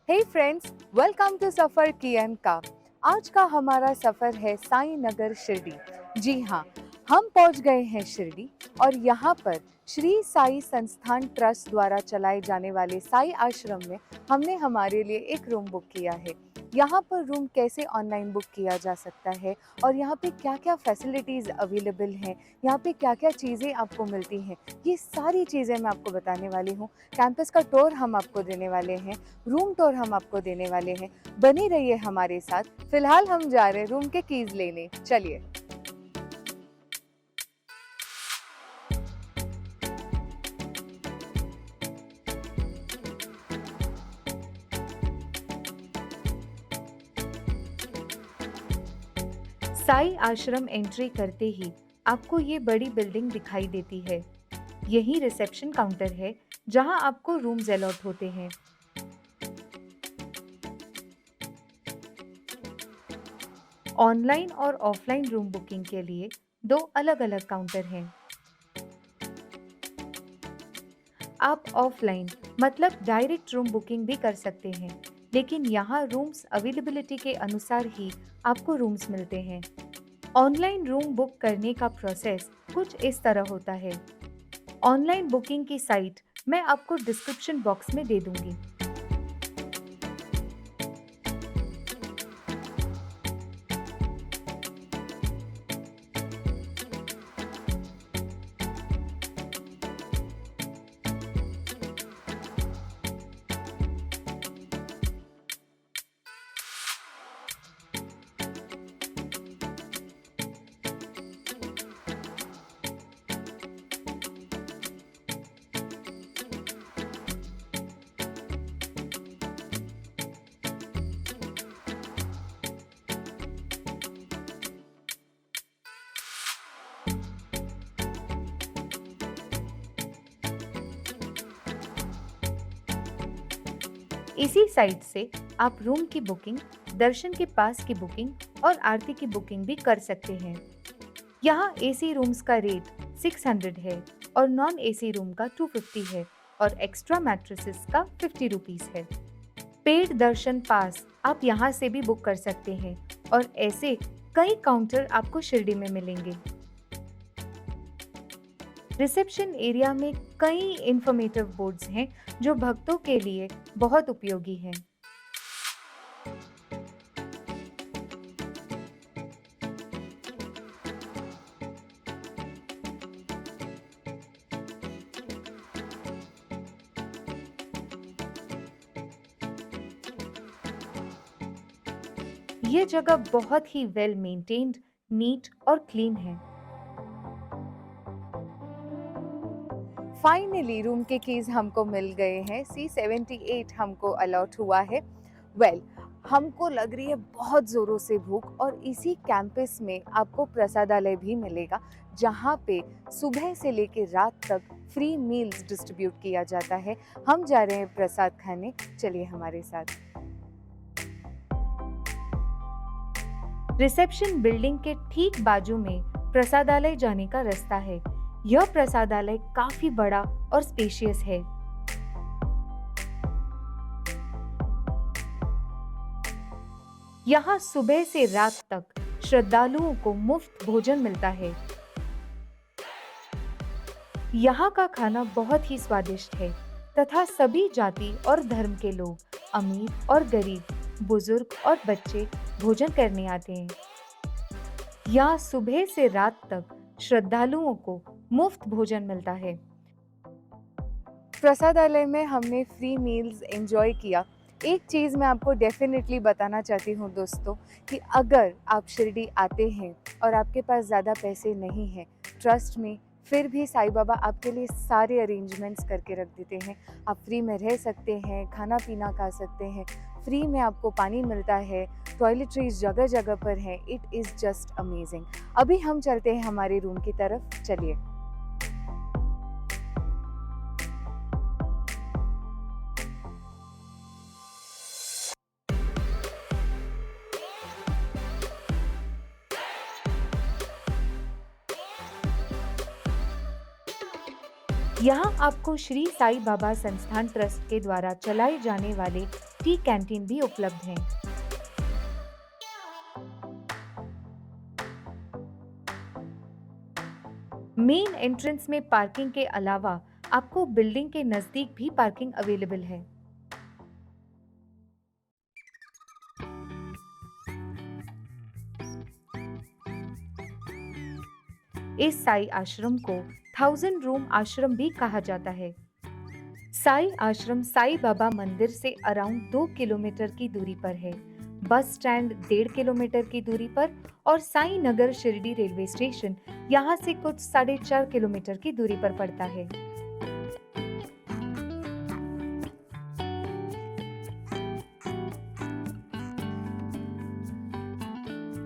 Hey friends, welcome to सफर किएम का। आज का हमारा सफर है साईं नगर शिरडी। जी हाँ, हम पहुंच गए हैं शिरडी और यहाँ पर श्री साई संस्थान ट्रस्ट द्वारा चलाए जाने वाले साई आश्रम में हमने हमारे लिए एक रूम बुक किया है। यहाँ पर रूम कैसे ऑनलाइन बुक किया जा सकता है और यहाँ पे क्या क्या फैसिलिटीज़ अवेलेबल हैं, यहाँ पे क्या क्या चीज़ें आपको मिलती हैं, ये सारी चीज़ें मैं आपको बताने वाली हूँ। कैंपस का टूर हम आपको देने वाले हैं, रूम टूर हम आपको देने वाले हैं। बने रहिए हमारे साथ। फिलहाल हम जा रहे हैं रूम के कीज लेने, चलिए। साई आश्रम एंट्री करते ही आपको ये बड़ी बिल्डिंग दिखाई देती है। यही रिसेप्शन काउंटर है जहां आपको रूम्स अलॉट होते हैं। ऑनलाइन और ऑफलाइन रूम बुकिंग के लिए दो अलग-अलग काउंटर हैं। आप ऑफलाइन मतलब डायरेक्ट रूम बुकिंग भी कर सकते हैं, लेकिन यहाँ रूम्स अवेलेबिलिटी के अनुसार ही आपको रूम्स मिलते हैं। ऑनलाइन रूम बुक करने का प्रोसेस कुछ इस तरह होता है। ऑनलाइन बुकिंग की साइट मैं आपको डिस्क्रिप्शन बॉक्स में दे दूंगी। इसी साइट से आप रूम की बुकिंग, दर्शन के पास की बुकिंग और आरती की बुकिंग भी कर सकते हैं। यहाँ एसी रूम्स का रेट 600 है और नॉन एसी रूम का 250 है और एक्स्ट्रा मैट्रेसेस का 50 रुपीस है। पेड दर्शन पास आप यहाँ से भी बुक कर सकते हैं और ऐसे कई काउंटर आपको शिरडी में मिलेंगे। रिसेप्शन एरिया में कई इंफॉर्मेटिव बोर्ड्स हैं जो भक्तों के लिए बहुत उपयोगी हैं। ये जगह बहुत ही वेल मेंटेन्ड, नीट और क्लीन है। फाइनली रूम के कीज हमको मिल गए हैं। C78 हमको अलॉट हुआ है। वेल, हमको लग रही है बहुत ज़ोरों से भूख और इसी कैंपस में आपको प्रसादालय भी मिलेगा, जहाँ पे सुबह से लेकर रात तक फ्री मील्स डिस्ट्रीब्यूट किया जाता है। हम जा रहे हैं प्रसाद खाने, चलिए हमारे साथ। रिसेप्शन बिल्डिंग के ठीक बाजू में प्रसादालय जाने का रास्ता है। यह प्रसादालय काफी बड़ा और स्पेशियस है। यहाँ सुबह से रात तक श्रद्धालुओं को मुफ्त भोजन मिलता है। यहाँ का खाना बहुत ही स्वादिष्ट है तथा सभी जाति और धर्म के लोग, अमीर और गरीब, बुजुर्ग और बच्चे भोजन करने आते हैं। यहाँ सुबह से रात तक श्रद्धालुओं को मुफ्त भोजन मिलता है। प्रसादालय में हमने फ्री मील्स एंजॉय किया। एक चीज़ मैं आपको डेफिनेटली बताना चाहती हूँ दोस्तों, कि अगर आप शिरडी आते हैं और आपके पास ज़्यादा पैसे नहीं हैं, ट्रस्ट में फिर भी साईं बाबा आपके लिए सारे अरेंजमेंट्स करके रख देते हैं। आप फ्री में रह सकते हैं, खाना पीना खा सकते हैं, फ्री में आपको पानी मिलता है, टॉयलेटरीज जगह जगह पर हैं। It is just amazing. अभी हम चलते हैं हमारे रूम की तरफ, चलिए। यहाँ आपको श्री साई बाबा संस्थान ट्रस्ट के द्वारा चलाए जाने वाले टी कैंटीन भी उपलब्ध है। मेन एंट्रेंस में पार्किंग के अलावा आपको बिल्डिंग के नजदीक भी पार्किंग अवेलेबल है। इस साई आश्रम को 1000 रूम आश्रम भी कहा जाता है। साई आश्रम साई बाबा मंदिर से अराउंड 2 किलोमीटर की दूरी पर है। बस स्टैंड 1.5 किलोमीटर की दूरी पर और साई नगर शिरडी रेलवे स्टेशन यहाँ से कुछ 4.5 किलोमीटर की दूरी पर पड़ता है।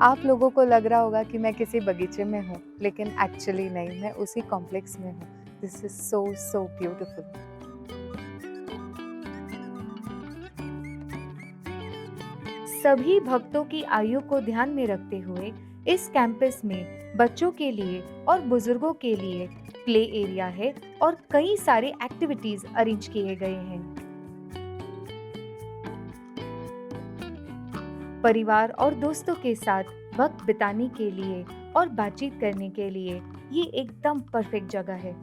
आप लोगों को लग रहा होगा कि मैं किसी बगीचे में हूँ, लेकिन एक्चुअली नहीं, मैं उसी कॉम्प्लेक्स में हूँ। This is so beautiful. सभी भक्तों की आयु को ध्यान में रखते हुए इस कैंपस में बच्चों के लिए और बुजुर्गों के लिए प्ले एरिया है और कई सारे एक्टिविटीज अरेंज किए गए हैं। परिवार और दोस्तों के साथ वक्त बिताने के लिए और बातचीत करने के लिए ये एकदम परफेक्ट जगह है।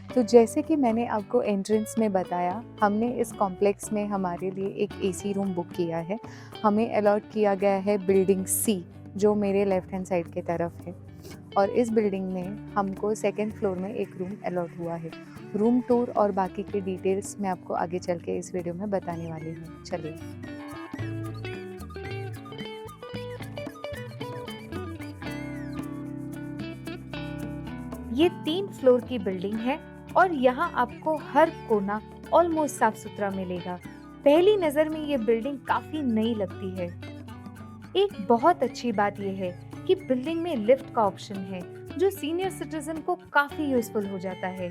तो जैसे कि मैंने आपको एंट्रेंस में बताया, हमने इस कॉम्प्लेक्स में हमारे लिए एक एसी रूम बुक किया है। हमें अलॉट किया गया है बिल्डिंग सी, जो मेरे लेफ्ट हैंड साइड के तरफ है, और इस बिल्डिंग में हमको सेकेंड फ्लोर में एक रूम अलॉट हुआ है। रूम टूर और बाकी की डिटेल्स मैं आपको आगे चल के इस वीडियो में बताने वाली हूँ। चलिए। ये 3 फ्लोर की बिल्डिंग है और यहाँ आपको हर कोना ऑलमोस्ट साफ सुथरा मिलेगा। पहली नजर में ये बिल्डिंग काफी नई लगती है। एक बहुत अच्छी बात यह है कि बिल्डिंग में लिफ्ट का ऑप्शन है, जो सीनियर सिटीजन को काफी यूजफुल हो जाता है।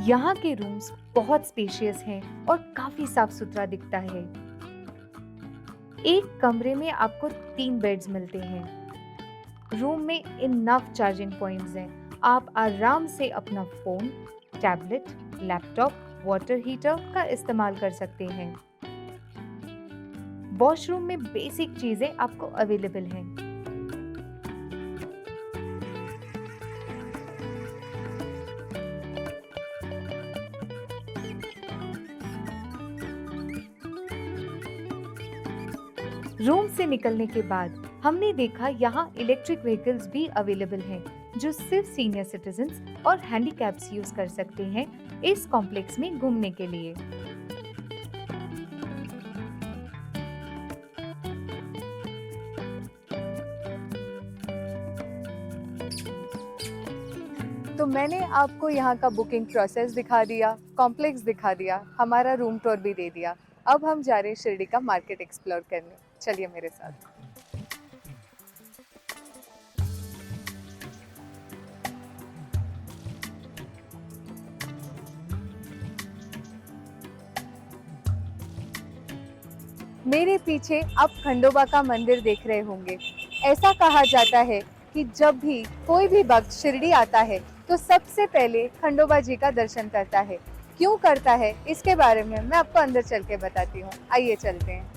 यहाँ के रूम्स बहुत स्पेशियस हैं और काफी साफ सुथरा दिखता है। एक कमरे में आपको 3 बेड्स मिलते हैं। रूम में इनफ चार्जिंग पॉइंट्स हैं। आप आराम से अपना phone, tablet, laptop, water heater का इस्तेमाल कर सकते हैं। वॉशरूम में बेसिक चीजें आपको अवेलेबल हैं। रूम से निकलने के बाद हमने देखा यहाँ इलेक्ट्रिक व्हीकल्स भी अवेलेबल हैं, जो सिर्फ सीनियर सिटीजन्स और हैंडीकैप्स यूज कर सकते हैं इस कॉम्प्लेक्स में घूमने के लिए। तो मैंने आपको यहाँ का बुकिंग प्रोसेस दिखा दिया, कॉम्प्लेक्स दिखा दिया, हमारा रूम टूर भी दे दिया। अब हम जा रहे हैं शिरडी का मार्केट एक्सप्लोर करने। चलिए मेरे साथ। मेरे पीछे आप खंडोबा का मंदिर देख रहे होंगे। ऐसा कहा जाता है कि जब भी कोई भी भक्त शिरडी आता है तो सबसे पहले खंडोबा जी का दर्शन करता है। क्यों करता है, इसके बारे में मैं आपको अंदर चल के बताती हूँ। आइए चलते हैं।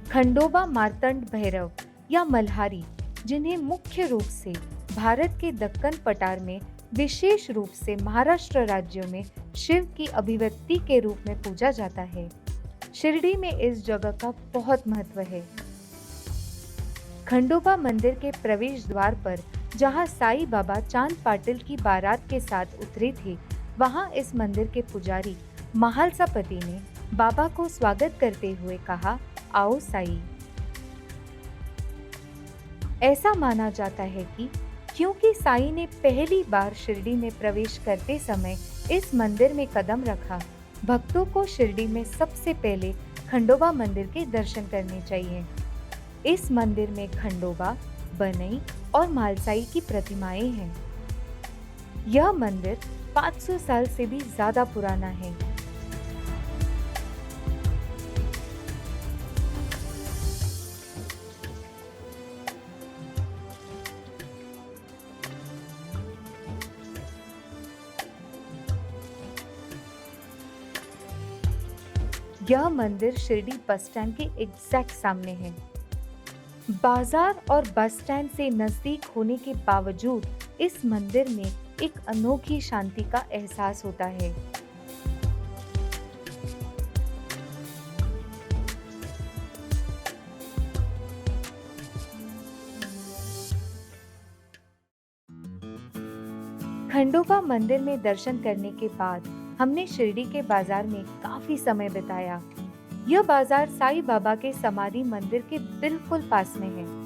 खंडोबा मार्तंड भैरव या मल्हारी, जिन्हें मुख्य रूप से भारत के दक्कन पठार में, विशेष रूप से महाराष्ट्र राज्य में शिव की अभिव्यक्ति के रूप में पूजा जाता है। शिरडी में इस जगह का बहुत महत्व है। खंडोबा मंदिर के प्रवेश द्वार पर जहां साई बाबा चांद पाटिल की बारात के साथ उतरे थे, वहां इस मंदिर के पुजारी महालसापति ने बाबा को स्वागत करते हुए कहा, आओ साई। ऐसा माना जाता है कि क्योंकि साई ने पहली बार शिरडी में प्रवेश करते समय इस मंदिर में कदम रखा, भक्तों को शिरडी में सबसे पहले खंडोबा मंदिर के दर्शन करने चाहिए। इस मंदिर में खंडोबा, बनई और मालसाई की प्रतिमाएं हैं। यह मंदिर 500 साल से भी ज्यादा पुराना है। यह मंदिर शिरडी बस स्टैंड के एग्जैक्ट सामने है। बाजार और बस स्टैंड से नजदीक होने के बावजूद इस मंदिर में एक अनोखी शांति का एहसास होता है। खंडोबा मंदिर में दर्शन करने के बाद हमने शिरडी के बाजार में काफी समय बिताया। यह बाजार साईं बाबा के समाधि मंदिर के बिल्कुल पास में है।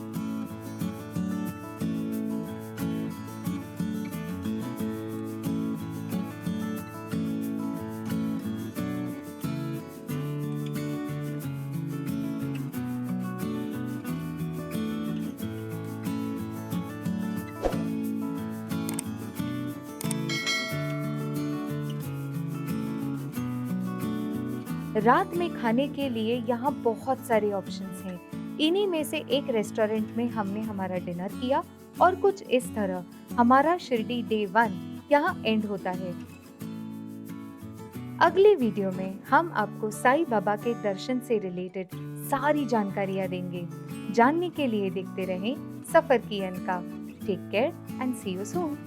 रात में खाने के लिए यहाँ बहुत सारे ऑप्शंस हैं। इन्हीं में से एक रेस्टोरेंट में हमने हमारा डिनर किया और कुछ इस तरह हमारा शिरडी डे 1 यहाँ एंड होता है। अगले वीडियो में हम आपको साईं बाबा के दर्शन से रिलेटेड सारी जानकारियाँ देंगे। जानने के लिए देखते रहें सफर की अनका। Take care and see you soon.